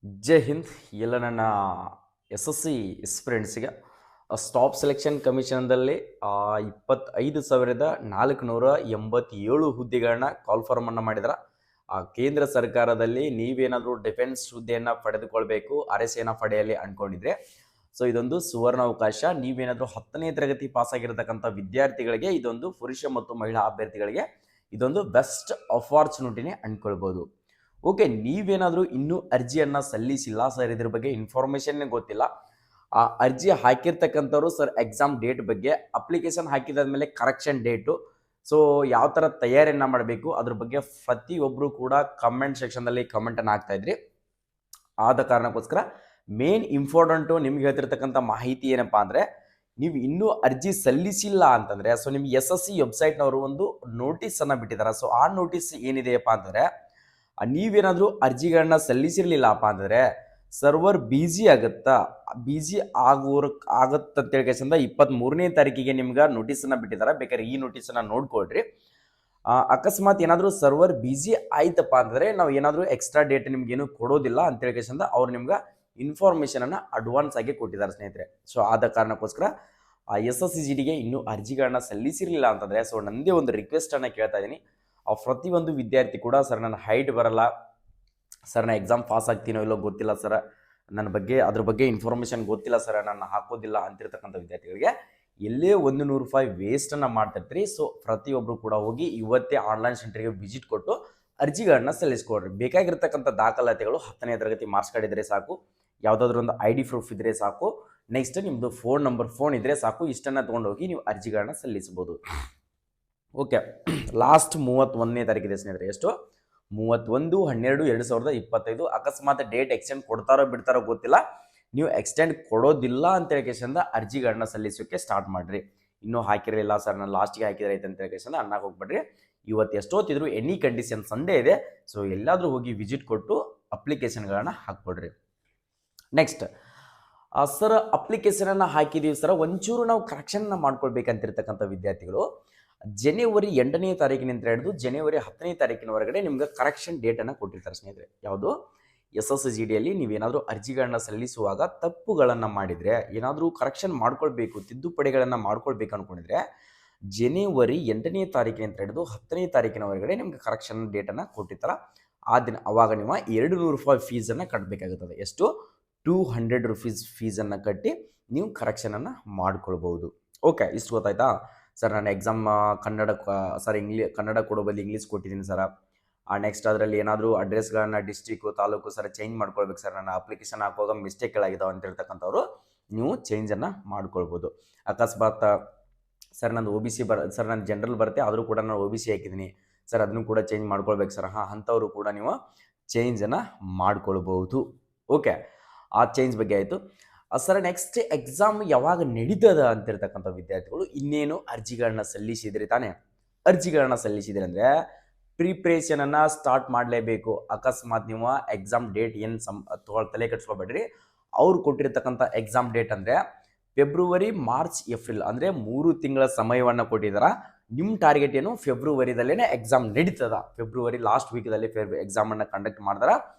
ಜೈ ಹಿಂದ್ ಎಲ್ಲ ನನ್ನ ಎಸ್ ಎಸ್ ಸಿ ಸ್ಟೂಡೆಂಟ್ಸಿಗೆ ಸ್ಟಾಫ್ ಸೆಲೆಕ್ಷನ್ ಕಮಿಷನ್ದಲ್ಲಿ 25,487 ಹುದ್ದೆಗಳನ್ನ ಕಾಲ್ಫಾರ್ಮನ್ನು ಮಾಡಿದ್ರೆ ಕೇಂದ್ರ ಸರ್ಕಾರದಲ್ಲಿ ನೀವೇನಾದರೂ ಡಿಫೆನ್ಸ್ ಹುದ್ದೆಯನ್ನು ಪಡೆದುಕೊಳ್ಬೇಕು ಅರಸೇನಾ ಪಡೆಯಲ್ಲಿ ಅಂದ್ಕೊಂಡಿದ್ರೆ ಸೊ ಇದೊಂದು ಸುವರ್ಣ ಅವಕಾಶ. ನೀವೇನಾದರೂ 10ನೇ ತರಗತಿ ಪಾಸ್ ಆಗಿರತಕ್ಕಂಥ ವಿದ್ಯಾರ್ಥಿಗಳಿಗೆ ಇದೊಂದು ಪುರುಷ ಮತ್ತು ಮಹಿಳಾ ಅಭ್ಯರ್ಥಿಗಳಿಗೆ ಇದೊಂದು ಬೆಸ್ಟ್ ಅಪಾರ್ಚುನಿಟಿನೇ ಅಂದ್ಕೊಳ್ಬೋದು. ಓಕೆ, ನೀವೇನಾದರೂ ಇನ್ನೂ ಅರ್ಜಿಯನ್ನು ಸಲ್ಲಿಸಿಲ್ಲ ಸರ್, ಇದ್ರ ಬಗ್ಗೆ ಇನ್ಫಾರ್ಮೇಷನ್ ಗೊತ್ತಿಲ್ಲ, ಆ ಅರ್ಜಿ ಹಾಕಿರ್ತಕ್ಕಂಥವ್ರು ಸರ್ ಎಕ್ಸಾಮ್ ಡೇಟ್ ಬಗ್ಗೆ ಅಪ್ಲಿಕೇಶನ್ ಹಾಕಿದಾದ್ಮೇಲೆ ಕರೆಕ್ಷನ್ ಡೇಟು, ಸೊ ಯಾವ ಥರ ತಯಾರಿಯನ್ನು ಮಾಡಬೇಕು ಅದ್ರ ಬಗ್ಗೆ ಪ್ರತಿಯೊಬ್ಬರು ಕೂಡ ಕಮೆಂಟ್ ಸೆಕ್ಷನ್ದಲ್ಲಿ ಕಮೆಂಟನ್ನು ಹಾಕ್ತಾ ಇದ್ರಿ. ಆದ ಕಾರಣಕ್ಕೋಸ್ಕರ ಮೇನ್ ಇಂಪಾರ್ಟೆಂಟು ನಿಮ್ಗೆ ಹೇಳ್ತಿರ್ತಕ್ಕಂಥ ಮಾಹಿತಿ ಏನಪ್ಪ ಅಂದರೆ, ನೀವು ಇನ್ನೂ ಅರ್ಜಿ ಸಲ್ಲಿಸಿಲ್ಲ ಅಂತಂದರೆ ಸೊ ನಿಮ್ಗೆ ಎಸ್ ಎಸ್ ಸಿ ವೆಬ್ಸೈಟ್ನವರು ಒಂದು ನೋಟಿಸನ್ನು ಬಿಟ್ಟಿದ್ದಾರೆ. ಸೊ ಆ ನೋಟಿಸ್ ಏನಿದೆಯಪ್ಪ ಅಂತಂದರೆ, ನೀವೇನಾದರೂ ಅರ್ಜಿಗಳನ್ನ ಸಲ್ಲಿಸಿರ್ಲಿಲ್ಲಪ್ಪ ಅಂತಂದರೆ ಸರ್ವರ್ ಬಿಜಿ ಆಗುತ್ತಾ, ಬಿಜಿ ಆಗುತ್ತಂತೇಳಿ ಕೇಸಿಂದ 23ನೇ ತಾರೀಕಿಗೆ ನಿಮ್ಗೆ ನೋಟಿಸನ್ನು ಬಿಟ್ಟಿದ್ದಾರೆ. ಬೇಕಾದ್ರೆ ಈ ನೋಟಿಸನ್ನು ನೋಡ್ಕೊಳ್ರಿ. ಅಕಸ್ಮಾತ್ ಏನಾದರೂ ಸರ್ವರ್ ಬಿಜಿ ಆಯ್ತಪ್ಪ ಅಂತಂದರೆ ನಾವು ಏನಾದರೂ ಎಕ್ಸ್ಟ್ರಾ ಡೇಟ್ ನಿಮ್ಗೇನು ಕೊಡೋದಿಲ್ಲ ಅಂತೇಳಿ ಕೇಸಿಂದ ಅವ್ರು ನಿಮ್ಗೆ ಇನ್ಫಾರ್ಮೇಷನನ್ನು ಅಡ್ವಾನ್ಸ್ ಆಗಿ ಕೊಟ್ಟಿದ್ದಾರೆ ಸ್ನೇಹಿತರೆ. ಸೊ ಆದ ಕಾರಣಕ್ಕೋಸ್ಕರ ಎಸ್ ಎಸ್ ಸಿ ಜಿ ಡಿಗೆ ಇನ್ನೂ ಅರ್ಜಿಗಳನ್ನ ಸಲ್ಲಿಸಿರಲಿಲ್ಲ ಅಂತಂದರೆ ಸೊ ನಂದೇ ಒಂದು ರಿಕ್ವೆಸ್ಟನ್ನು ಕೇಳ್ತಾ ಇದ್ದೀನಿ. ಪ್ರತಿಯೊಂದು ವಿದ್ಯಾರ್ಥಿ ಕೂಡ ಸರ್ ನನ್ನ ಹೈಟ್ ಬರಲ್ಲ ಸರ್, ನಾನು ಎಕ್ಸಾಮ್ ಪಾಸ್ ಆಗ್ತೀನೋ ಇಲ್ಲೋ ಗೊತ್ತಿಲ್ಲ ಸರ್, ಅದ್ರ ಬಗ್ಗೆ ಇನ್ಫಾರ್ಮೇಷನ್ ಗೊತ್ತಿಲ್ಲ ಸರ್, ನಾನು ಹಾಕೋದಿಲ್ಲ ಅಂತಿರ್ತಕ್ಕಂಥ ವಿದ್ಯಾರ್ಥಿಗಳಿಗೆ ಎಲ್ಲೇ 100 ರೂಪಾಯಿ ವೇಸ್ಟನ್ನು ಮಾಡ್ತಿರ್ತೀರಿ. ಸೊ ಪ್ರತಿಯೊಬ್ಬರು ಕೂಡ ಹೋಗಿ ಇವತ್ತೇ ಆನ್ಲೈನ್ ಸೆಂಟರ್ಗೆ ವಿಸಿಟ್ ಕೊಟ್ಟು ಅರ್ಜಿಗಳನ್ನ ಸಲ್ಲಿಸ್ಕೊಡ್ರಿ. ಬೇಕಾಗಿರ್ತಕ್ಕಂಥ ದಾಖಲಾತಿಗಳು 10ನೇ ತರಗತಿ ಮಾರ್ಕ್ಸ್ ಕಾರ್ಡ್ ಇದ್ದರೆ ಸಾಕು, ಯಾವುದಾದ್ರೂ ಒಂದು ID ಪ್ರೂಫ್ ಇದ್ದರೆ ಸಾಕು, ನೆಕ್ಸ್ಟ್ ನಿಮ್ಮದು ಫೋನ್ ಇದ್ದರೆ ಸಾಕು. ಇಷ್ಟನ್ನು ತೊಗೊಂಡೋಗಿ ನೀವು ಅರ್ಜಿಗಳನ್ನ ಸಲ್ಲಿಸ್ಬೋದು. ಓಕೆ, ಲಾಸ್ಟ್ 31ನೇ ತಾರೀಕಿದೆ ಸ್ನೇಹಿತರೆ. ಎಷ್ಟು? 31/12/2025. ಅಕಸ್ಮಾತ್ ಡೇಟ್ ಎಕ್ಸ್ಟೆಂಡ್ ಕೊಡ್ತಾರೋ ಬಿಡ್ತಾರೋ ಗೊತ್ತಿಲ್ಲ, ನೀವು ಎಕ್ಸ್ಟೆಂಡ್ ಕೊಡೋದಿಲ್ಲ ಅಂತೇಳಿ ಕೇಸಿಂದ ಅರ್ಜಿಗಳನ್ನ ಸಲ್ಲಿಸೋಕ್ಕೆ ಸ್ಟಾರ್ಟ್ ಮಾಡಿರಿ. ಇನ್ನೂ ಹಾಕಿರಲಿಲ್ಲ ಸರ್, ನಾನು ಲಾಸ್ಟಿಗೆ ಹಾಕಿದ್ರೆ ಐತೆ ಅಂತೇಳಿ ಕೇಸಿಂದ ಅನ್ನಕ್ಕೆ ಹೋಗ್ಬೇಡ್ರಿ. ಇವತ್ತು ಎಷ್ಟೊತ್ತಿದ್ರು ಎನಿ ಕಂಡೀಷನ್ ಸಂಡೇ ಇದೆ, ಸೊ ಎಲ್ಲಾದರೂ ಹೋಗಿ ವಿಸಿಟ್ ಕೊಟ್ಟು ಅಪ್ಲಿಕೇಶನ್ಗಳನ್ನು ಹಾಕ್ಕೊಡ್ರಿ. ನೆಕ್ಸ್ಟ್ ಸರ್, ಅಪ್ಲಿಕೇಶನನ್ನು ಹಾಕಿದ್ದೀವಿ ಸರ್, ಒಂಚೂರು ನಾವು ಕರೆಕ್ಷನ್ನ ಮಾಡ್ಕೊಳ್ಬೇಕಂತಿರ್ತಕ್ಕಂಥ ವಿದ್ಯಾರ್ಥಿಗಳು ಜನವರಿ 8ನೇ ತಾರೀಕಿನಿಂದ ಹಿಡಿದು ಜನವರಿ 10ನೇ ತಾರೀಕಿನವರೆಗೆ ನಿಮ್ಗೆ ಕರೆಕ್ಷನ್ ಡೇಟನ್ನು ಕೊಟ್ಟಿರ್ತಾರೆ ಸ್ನೇಹಿತರೆ. ಯಾವುದು? ಎಸ್ ಎಸ್ ಜಿ ಡಿಯಲ್ಲಿ ನೀವೇನಾದರೂ ಅರ್ಜಿಗಳನ್ನ ಸಲ್ಲಿಸುವಾಗ ತಪ್ಪುಗಳನ್ನು ಮಾಡಿದರೆ, ಏನಾದರೂ ಕರೆಕ್ಷನ್ ಮಾಡ್ಕೊಳ್ಬೇಕು, ತಿದ್ದುಪಡಿಗಳನ್ನು ಮಾಡ್ಕೊಳ್ಬೇಕು ಅಂದ್ಕೊಂಡಿದ್ರೆ ಜನವರಿ 8ನೇ ತಾರೀಕಿನಿಂದ ಹಿಡಿದು 10ನೇ ತಾರೀಕಿನವರೆಗೆ ನಿಮ್ಗೆ ಕರೆಕ್ಷನ್ ಡೇಟನ್ನು ಕೊಟ್ಟಿರ್ತಾರೆ. ಆ ದಿನ ಅವಾಗ ನೀವು 200 ರೂಪಾಯಿ ಫೀಸನ್ನು ಕಟ್ಟಬೇಕಾಗುತ್ತದೆ. ಎಷ್ಟು? 200 ರುಪೀಸ್ ಫೀಸನ್ನು ಕಟ್ಟಿ ನೀವು ಕರೆಕ್ಷನನ್ನು ಮಾಡ್ಕೊಳ್ಬೋದು. ಓಕೆ, ಇಷ್ಟು ಗೊತ್ತಾಯ್ತಾ ಸರ್? ನಾನು ಎಕ್ಸಾಮ್ ಕನ್ನಡ ಕೊಡೋ ಬದಲು ಇಂಗ್ಲೀಷ್ ಕೊಟ್ಟಿದ್ದೀನಿ ಸರ್. ನೆಕ್ಸ್ಟ್ ಅದರಲ್ಲಿ ಏನಾದರೂ ಅಡ್ರೆಸ್ಗಳನ್ನ ಡಿಸ್ಟ್ರಿಕ್ಕು ತಾಲೂಕು ಸರ್ ಚೇಂಜ್ ಮಾಡ್ಕೊಳ್ಬೇಕು ಸರ್, ನನ್ನ ಅಪ್ಲಿಕೇಶನ್ ಹಾಕುವಾಗ ಮಿಸ್ಟೇಕ್ಗಳಾಗಿದ್ದಾವೆ ಅಂತ ಹೇಳ್ತಕ್ಕಂಥವ್ರು ನೀವು ಚೇಂಜನ್ನು ಮಾಡ್ಕೊಳ್ಬೋದು. ಅಕಸ್ಮಾತ್ ಸರ್ ನಂದು OBC ಸರ್ ನನ್ನ ಜನರಲ್ ಬರುತ್ತೆ ಆದರೂ ಕೂಡ ನಾನು OBC ಹಾಕಿದ್ದೀನಿ ಸರ್, ಅದನ್ನು ಕೂಡ ಚೇಂಜ್ ಮಾಡ್ಕೊಳ್ಬೇಕು ಸರ್, ಅಂಥವರು ಕೂಡ ನೀವು ಚೇಂಜನ್ನು ಮಾಡ್ಕೊಳ್ಬೋದು. ಓಕೆ, ಆ ಚೇಂಜ್ ಬಗ್ಗೆ ಆಯಿತು ಸರ್. ನೆಕ್ಸ್ಟ್ ಎಕ್ಸಾಮ್ ಯಾವಾಗ ನಡೀತದ ಅಂತಿರ್ತಕ್ಕಂಥ ವಿದ್ಯಾರ್ಥಿಗಳು ಇನ್ನೇನು ಅರ್ಜಿಗಳನ್ನ ಸಲ್ಲಿಸಿದ್ರಿ ತಾನೇ? ಅರ್ಜಿಗಳನ್ನ ಸಲ್ಲಿಸಿದ್ರಿ ಅಂದರೆ ಪ್ರಿಪ್ರೇಷನನ್ನು ಸ್ಟಾರ್ಟ್ ಮಾಡಲೇಬೇಕು. ಅಕಸ್ಮಾತ್ ನೀವು ಎಕ್ಸಾಮ್ ಡೇಟ್ ಏನು ತಲೆ ಕಟ್ಸ್ಕೊಬೇಡ್ರಿ. ಅವ್ರು ಕೊಟ್ಟಿರ್ತಕ್ಕಂಥ ಎಕ್ಸಾಮ್ ಡೇಟ್ ಅಂದರೆ ಫೆಬ್ರವರಿ, ಮಾರ್ಚ್, ಏಪ್ರಿಲ್ ಅಂದರೆ 3 ತಿಂಗಳ ಸಮಯವನ್ನು ಕೊಟ್ಟಿದ್ದಾರೆ. ನಿಮ್ಮ ಟಾರ್ಗೆಟ್ ಏನು? ಫೆಬ್ರವರಿದಲ್ಲೇ ಎಕ್ಸಾಮ್ ನಡೀತದ, ಫೆಬ್ರವರಿ ಲಾಸ್ಟ್ ವೀಕ್ದಲ್ಲಿ ಎಕ್ಸಾಮನ್ನು ಕಂಡಕ್ಟ್ ಮಾಡಿದಾರ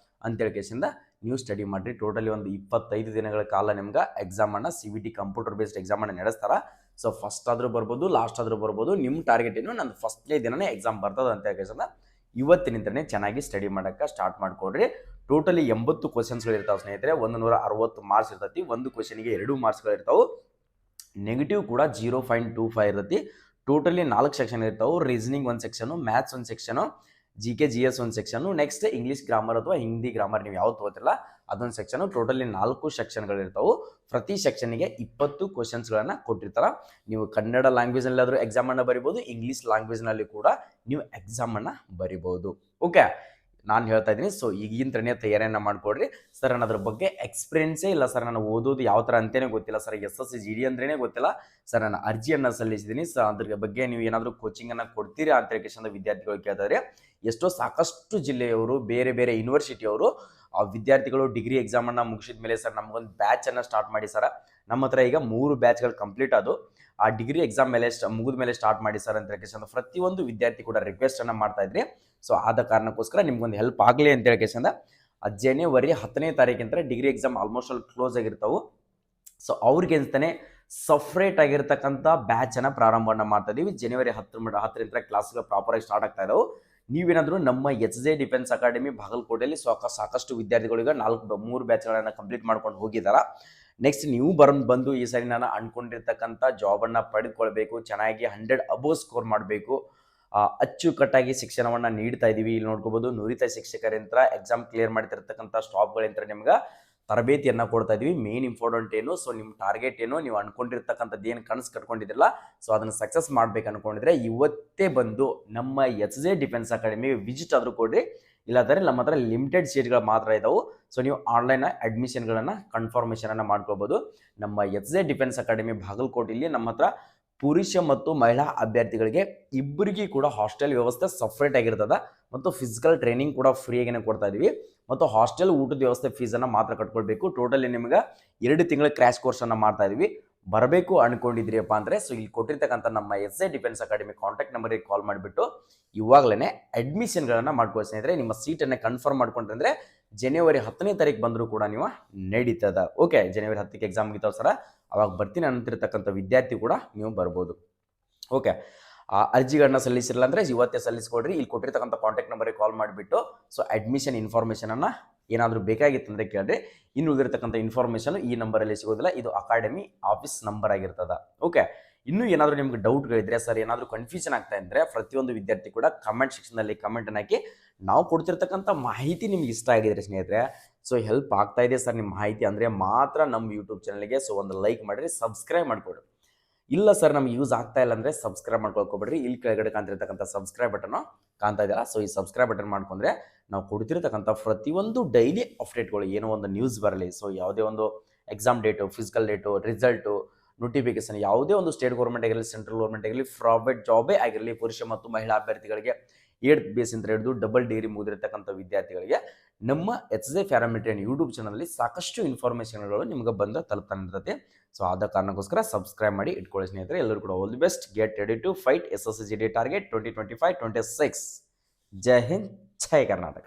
ಅಂತೇಳಿ ಕೇಸಿಂದ ನೀವು ಸ್ಟಡಿ ಮಾಡಿರಿ. ಟೋಟಲಿ ಒಂದು 25 ದಿನಗಳ ಕಾಲ ನಿಮ್ಗೆ ಎಕ್ಸಾಮನ್ನು CVT ಕಂಪ್ಯೂಟರ್ ಬೇಸ್ಡ್ ಎಕ್ಸಾಮನ್ನು ನಡೆಸ್ತಾರೆ. ಸೊ ಫಸ್ಟ್ ಆದರೂ ಬರ್ಬೋದು, ಲಾಸ್ಟ್ ಆದರೂ ಬರ್ಬೋದು. ನಿಮ್ಮ ಟಾರ್ಗೆಟ್ ಏನು? ನನ್ನ ಫಸ್ಟ್ನೇ ದಿನನೇ ಎಕ್ಸಾಮ್ ಬರ್ತದೆ ಅಂತ ಕೇಸಿಂದ ಇವತ್ತಿನಿಂದನೇ ಚೆನ್ನಾಗಿ ಸ್ಟಡಿ ಮಾಡೋಕ್ಕೆ ಸ್ಟಾರ್ಟ್ ಮಾಡಿಕೊಡ್ರಿ. ಟೋಟಲಿ 80 ಕ್ವಶನ್ಸ್ಗಳಿರ್ತಾವೆ ಸ್ನೇಹಿತರೆ. 160 ಮಾರ್ಕ್ಸ್ ಇರ್ತೈತಿ. ಒಂದು ಕ್ವಶನಿಗೆ 2 ಮಾರ್ಕ್ಸ್ಗಳಿರ್ತಾವೆ. ನೆಗೆಟಿವ್ ಕೂಡ 0.25 ಇರ್ತೈತಿ. ಟೋಟಲಿ 4 ಸೆಕ್ಷನ್ ಇರ್ತಾವೆ. ರೀಸನಿಂಗ್ ಒಂದು ಸೆಕ್ಷನು, ಮ್ಯಾಥ್ಸ್ ಒಂದು ಸೆಕ್ಷನು, GK GS ಒಂದು ಸೆಕ್ಷನು, ನೆಕ್ಸ್ಟ್ ಇಂಗ್ಲೀಷ್ ಗ್ರಾಮರ್ ಅಥವಾ ಹಿಂದಿ ಗ್ರಾಮರ್ ನೀವು ಯಾವ್ದು ತಗೋತಿರಲ್ಲ ಅದೊಂದು ಸೆಕ್ಷನು. ಟೋಟಲಿ 4 ಸೆಕ್ಷನ್ಗಳಿರ್ತಾವೆ. ಪ್ರತಿ ಸೆಕ್ಷನ್ಗೆ 20 ಕ್ವಶನ್ಸ್ಗಳನ್ನು ಕೊಟ್ಟಿರ್ತಾರೆ. ನೀವು ಕನ್ನಡ ಲ್ಯಾಂಗ್ವೇಜ್ನಲ್ಲಾದರೂ ಎಕ್ಸಾಮನ್ನು ಬರಿಬೋದು, ಇಂಗ್ಲೀಷ್ ಲ್ಯಾಂಗ್ವೇಜ್ನಲ್ಲಿ ಕೂಡ ನೀವು ಎಕ್ಸಾಮನ್ನು ಬರಿಬೋದು. ಓಕೆ, ನಾನು ಹೇಳ್ತಾ ಇದ್ದೀನಿ. ಸೊ ಈಗಿಂತನೇ ತಯಾರಿಯನ್ನು ಮಾಡಿಕೊಡ್ರಿ. ಸರ್ ನಾನು ಅದ್ರ ಬಗ್ಗೆ ಎಕ್ಸ್ಪೀರಿಯನ್ಸೇ ಇಲ್ಲ ಸರ್, ನಾನು ಓದೋದು ಯಾವ ಥರ ಅಂತಲೇ ಗೊತ್ತಿಲ್ಲ ಸರ್, SSC GD ಅಂದ್ರೇ ಗೊತ್ತಿಲ್ಲ ಸರ್, ನಾನು ಅರ್ಜಿಯನ್ನು ಸಲ್ಲಿಸಿದ್ದೀನಿ ಸರ್, ಅದ್ರ ಬಗ್ಗೆ ನೀವು ಏನಾದರೂ ಕೋಚಿಂಗನ್ನು ಕೊಡ್ತೀರಾ ಅಂತ ಕೇಳಿದ ವಿದ್ಯಾರ್ಥಿಗಳು ಕೇಳ್ತಾರೆ. ಎಷ್ಟೋ ಸಾಕಷ್ಟು ಜಿಲ್ಲೆಯವರು, ಬೇರೆ ಬೇರೆ ಯೂನಿವರ್ಸಿಟಿಯವರು ವಿದ್ಯಾರ್ಥಿಗಳು ಡಿಗ್ರಿ ಎಕ್ಸಾಮನ್ನು ಮುಗಿಸಿದ ಮೇಲೆ ಸರ್ ನಮಗೊಂದು ಬ್ಯಾಚನ್ನು ಸ್ಟಾರ್ಟ್ ಮಾಡಿ ಸರ್, ನಮ್ಮ ಹತ್ರ ಈಗ 3 ಬ್ಯಾಚ್ಗಳು ಕಂಪ್ಲೀಟ್ ಅದು, ಆ ಡಿಗ್ರಿ ಎಕ್ಸಾಮ್ ಮೇಲೆ ಮುಗಿದ ಮೇಲೆ ಸ್ಟಾರ್ಟ್ ಮಾಡಿ ಸರ್ ಅಂತ ಕೇಳಿದ ಪ್ರತಿಯೊಂದು ವಿದ್ಯಾರ್ಥಿ ಕೂಡ ರಿಕ್ವೆಸ್ಟನ್ನು ಮಾಡ್ತಾ ಇದ್ರಿ. ಸೊ ಆದ ಕಾರಣಕ್ಕೋಸ್ಕರ ನಿಮ್ಗೊಂದು ಹೆಲ್ಪ್ ಆಗಲಿ ಅಂತ ಕೇಳಿದ ಜನವರಿ 10ನೇ ತಾರೀಕಿಂತ ಡಿಗ್ರಿ ಎಕ್ಸಾಮ್ ಆಲ್ಮೋಸ್ಟ್ ಅಲ್ಲಿ ಕ್ಲೋಸ್ ಆಗಿರ್ತಾವೆ. ಸೊ ಅವ್ರಿಗೆ ಅಂತಾನೆ ಸಪ್ರೇಟ್ ಆಗಿರ್ತಕ್ಕಂಥ ಬ್ಯಾಚನ್ನು ಪ್ರಾರಂಭವನ್ನು ಮಾಡ್ತಾ ಇದೀವಿ. ಜನವರಿ 10ರಿಂದ ಕ್ಲಾಸ್ಗಳು ಪ್ರಾಪರಾಗಿ ಸ್ಟಾರ್ಟ್ ಆಗ್ತಾ ಇದಾವೆ. ನೀವೇನಾದರೂ ನಮ್ಮ HJ ಡಿಫೆನ್ಸ್ ಅಕಾಡೆಮಿ ಬಾಗಲಕೋಟೆಯಲ್ಲಿ ಸಾಕಷ್ಟು ವಿದ್ಯಾರ್ಥಿಗಳಿಗೆ 3 ಬ್ಯಾಚ್ಗಳನ್ನು ಕಂಪ್ಲೀಟ್ ಮಾಡ್ಕೊಂಡು ಹೋಗಿದ್ದಾರೆ. ನೆಕ್ಸ್ಟ್ ನೀವು ಬಂದು ಈ ಸರಿ ನಾನು ಅನ್ಕೊಂಡಿರ್ತಕ್ಕಂಥ ಜಾಬನ್ನು ಪಡೆದುಕೊಳ್ಬೇಕು, ಚೆನ್ನಾಗಿ 100 ಅಬೋವ್ ಸ್ಕೋರ್ ಮಾಡಬೇಕು, ಅಚ್ಚುಕಟ್ಟಾಗಿ ಶಿಕ್ಷಣವನ್ನು ನೀಡ್ತಾ ಇದ್ದೀವಿ. ಇಲ್ಲಿ ನೋಡ್ಕೋಬೋದು, ನುರಿತ ಶಿಕ್ಷಕರಿಂತ ಎಕ್ಸಾಮ್ ಕ್ಲಿಯರ್ ಮಾಡ್ತಿರ್ತಕ್ಕಂಥ ಸ್ಟಾಫ್ಗಳಿಂದ ನಿಮ್ಗೆ ತರಬೇತಿಯನ್ನು ಕೊಡ್ತಾ ಇದೀವಿ. ಮೇನ್ ಇಂಪಾರ್ಟೆಂಟ್ ಏನು, ಸೊ ನಿಮ್ಮ ಟಾರ್ಗೆಟ್ ಏನು, ನೀವು ಅನ್ಕೊಂಡಿರ್ತಕ್ಕಂಥದ್ದು ಏನು ಕನಸು ಕಟ್ಕೊಂಡಿದ್ದಿರಲ್ಲ, ಸೊ ಅದನ್ನು ಸಕ್ಸಸ್ ಮಾಡ್ಬೇಕು ಅನ್ಕೊಂಡಿದ್ರೆ ಇವತ್ತೇ ಬಂದು ನಮ್ಮ HJ ಡಿಫೆನ್ಸ್ ಅಕಾಡೆಮಿ ವಿಸಿಟ್ ಆದರೂ ಕೊಡ್ರಿ. ಇಲ್ಲಾಂದರೆ ನಮ್ಮ ಹತ್ರ ಲಿಮಿಟೆಡ್ ಸೀಟ್ಗಳು ಮಾತ್ರ ಇದಾವೆ. ಸೊ ನೀವು ಆನ್ಲೈನ್ ಅಡ್ಮಿಷನ್ಗಳನ್ನು ಕನ್ಫರ್ಮೇಷನನ್ನು ಮಾಡ್ಕೋಬೋದು. ನಮ್ಮ HJ ಡಿಫೆನ್ಸ್ ಅಕಾಡೆಮಿ ಬಾಗಲಕೋಟೆಯಲ್ಲಿ ನಮ್ಮ ಹತ್ರ ಪುರುಷ ಮತ್ತು ಮಹಿಳಾ ಅಭ್ಯರ್ಥಿಗಳಿಗೆ ಇಬ್ಬರಿಗೂ ಕೂಡ ಹಾಸ್ಟೆಲ್ ವ್ಯವಸ್ಥೆ ಸಪ್ರೇಟ್ ಆಗಿರ್ತದೆ ಮತ್ತು ಫಿಸಿಕಲ್ ಟ್ರೈನಿಂಗ್ ಕೂಡ ಫ್ರೀಯಾಗಿನೇ ಕೊಡ್ತಾ ಇದೀವಿ. ಮತ್ತು ಹಾಸ್ಟೆಲ್ ಊಟದ ವ್ಯವಸ್ಥೆ ಫೀಸನ್ನು ಮಾತ್ರ ಕಟ್ಕೊಳ್ಬೇಕು. ಟೋಟಲಿ ನಿಮ್ಗೆ 2 ತಿಂಗಳ ಕ್ರ್ಯಾಶ್ ಕೋರ್ಸನ್ನು ಮಾಡ್ತಾ ಇದೀವಿ. ಬರಬೇಕು ಅನ್ಕೊಂಡಿದ್ರಿಯಪ್ಪ ಅಂದರೆ ಸೊ ಇಲ್ಲಿ ಕೊಟ್ಟಿರ್ತಕ್ಕಂಥ ನಮ್ಮ HJ ಡಿಫೆನ್ಸ್ ಅಕಾಡೆಮಿ ಕಾಂಟ್ಯಾಕ್ಟ್ ನಂಬರಿಗೆ ಕಾಲ್ ಮಾಡಿಬಿಟ್ಟು ಇವಾಗಲೇ ಅಡ್ಮಿಷನ್ಗಳನ್ನು ಮಾಡ್ಕೊಳ್ಳಿ ಸ್ನೇಹಿತರೆ. ನಿಮ್ಮ ಸೀಟನ್ನು ಕನ್ಫರ್ಮ್ ಮಾಡ್ಕೊಂಡ್ರೆ ಜನವರಿ 10ನೇ ತಾರೀಕು ಬಂದರೂ ಕೂಡ ನೀವು ನಡೀತದ. ಓಕೆ, ಜನವರಿ 10ಕ್ಕೆ ಎಕ್ಸಾಮ್ ಮುಗಿತಾವ ಸರ, ಅವಾಗ ಬರ್ತೀನಿ ಅಂತಿರ್ತಕ್ಕಂಥ ವಿದ್ಯಾರ್ಥಿ ಕೂಡ ನೀವು ಬರ್ಬೋದು. ಓಕೆ, ಅರ್ಜಿಗಳನ್ನ ಸಲ್ಲಿಸಿರಲ್ಲ ಅಂದರೆ ಇವತ್ತೇ ಸಲ್ಲಿಸ್ಕೊಡ್ರಿ. ಇಲ್ಲಿ ಕೊಟ್ಟಿರ್ತಕ್ಕಂಥ ಕಾಂಟ್ಯಾಕ್ಟ್ ನಂಬರಿಗೆ ಕಾಲ್ ಮಾಡಿಬಿಟ್ಟು ಸೊ ಅಡ್ಮಿಷನ್ ಇನ್ಫಾರ್ಮೇಷನನ್ನು ಏನಾದರೂ ಬೇಕಾಗಿತ್ತಂದರೆ ಕೇಳಿರಿ. ಇನ್ನು ಉಳಿದಿರ್ತಕ್ಕಂಥ ಇನ್ಫಾರ್ಮೇಷನ್ ಈ ನಂಬರಲ್ಲಿ ಸಿಗೋದಿಲ್ಲ, ಇದು ಅಕಾಡೆಮಿ ಆಫೀಸ್ ನಂಬರ್ ಆಗಿರ್ತದ. ಓಕೆ, ಇನ್ನೂ ಏನಾದರೂ ನಿಮ್ಗೆ ಡೌಟ್ಗಳಿದ್ರೆ, ಸರ್ ಏನಾದರೂ ಕನ್ಫ್ಯೂಷನ್ ಆಗ್ತಾ ಇದ್ದರೆ ಪ್ರತಿಯೊಂದು ವಿದ್ಯಾರ್ಥಿ ಕೂಡ ಕಮೆಂಟ್ ಸೆಕ್ಷನಲ್ಲಿ ಕಮೆಂಟನ್ನು ಹಾಕಿ. ನಾವು ಕೊಡ್ತಿರ್ತಕ್ಕಂಥ ಮಾಹಿತಿ ನಿಮ್ಗೆ ಇಷ್ಟ ಆಗಿದ್ರೆ ಸ್ನೇಹಿತರೆ, ಸೊ ಹೆಲ್ಪ್ ಆಗ್ತಾ ಇದೆ ಸರ್ ನಿಮ್ಮ ಮಾಹಿತಿ ಅಂದರೆ ಮಾತ್ರ ನಮ್ಮ ಯೂಟ್ಯೂಬ್ ಚಾನಲ್ಗೆ ಸೊ ಒಂದು ಲೈಕ್ ಮಾಡಿರಿ, ಸಬ್ಸ್ಕ್ರೈಬ್ ಮಾಡಿಕೊಡ್ರಿ. ಇಲ್ಲ ಸರ್ ನಮ್ಗೆ ಯೂಸ್ ಆಗ್ತಾ ಇಲ್ಲ ಅಂದರೆ ಸಬ್ಸ್ಕ್ರೈಬ್ ಮಾಡ್ಕೊಳ್ಕೊಬೇಡ್ರಿ. ಇಲ್ಲಿ ಕೆಳಗಡೆ ಕಾಣ್ತಿರ್ತಕ್ಕಂಥ ಸಬ್ಸ್ಕ್ರೈಬ್ ಬಟನ್ನು ಕಾಣ್ತಾ ಇದೆಯಲ್ಲ, ಸೊ ಈ ಸಬ್ಸ್ಕ್ರೈಬ್ ಬಟನ್ ಮಾಡ್ಕೊಂಡ್ರೆ ನಾವು ಕೊಡ್ತಿರ್ತಕ್ಕಂಥ ಪ್ರತಿಯೊಂದು ಡೈಲಿ ಅಪ್ಡೇಟ್ಗಳು, ಏನೋ ಒಂದು ನ್ಯೂಸ್ ಬರಲಿ, ಸೊ ಯಾವುದೇ ಒಂದು exam date, physical date, result, notification, ಯಾವುದೇ ಒಂದು ಸ್ಟೇಟ್ ಗೌರ್ಮೆಂಟ್ ಆಗಿರಲಿ, ಸೆಂಟ್ರಲ್ ಗೌರ್ಮೆಂಟ್ ಆಗಿರಲಿ, ಪ್ರೈವೇಟ್ ಜಾಬೇ ಆಗಿರಲಿ, ಪುರುಷ ಮತ್ತು ಮಹಿಳಾ ಅಭ್ಯರ್ಥಿಗಳಿಗೆ 8th ಬೇಸ್ ಅಂತ ಹಿಡಿದು ಡಬಲ್ ಡಿಗ್ರಿ ಮುಗಿದಿರ್ತಕ್ಕಂಥ ವಿದ್ಯಾರ್ಥಿಗಳಿಗೆ ನಮ್ಮ HJ ಪ್ಯಾರಾಮೀಟರ್ ಯೂಟ್ಯೂಬ್ ಚಾನಲಲ್ಲಿ ಸಾಕಷ್ಟು ಇನ್ಫಾರ್ಮೇಷನ್ಗಳು ನಿಮ್ಗೆ ಬಂದು ತಲುಪ್ತಾನೆ ಇರ್ತದೆ. ಸೊ ಆದ ಕಾರಣಕ್ಕೋಸ್ಕರ ಸಬ್ಸ್ಕ್ರೈಬ್ ಮಾಡಿ ಇಟ್ಕೊಳ್ಳಿ ಸ್ನೇಹಿತರೆ. ಎಲ್ಲರೂ ಕೂಡ all the best, get ready to fight SSCGD target 2025-26. ಜೈ ಹಿಂದ್, ಜೈ ಕರ್ನಾಟಕ.